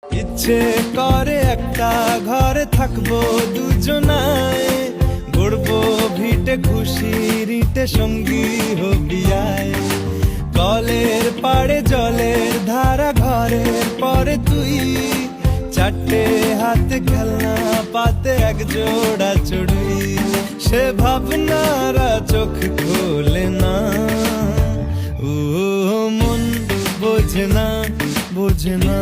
ইচ্ছে করে একটা ঘরে থাকবো দুজনায়, গড়বো ভিটে খুশির ইটে সঙ্গী হবি আয়। কলের পাড়ে জলের ধারা ঘরের পরে তুই, চারটে হাতে খেলনা পাতে এক জোড়া চড়ুই। সে ভাবনারা চোখ খোলে না, ও মন বোঝে না বোঝে না।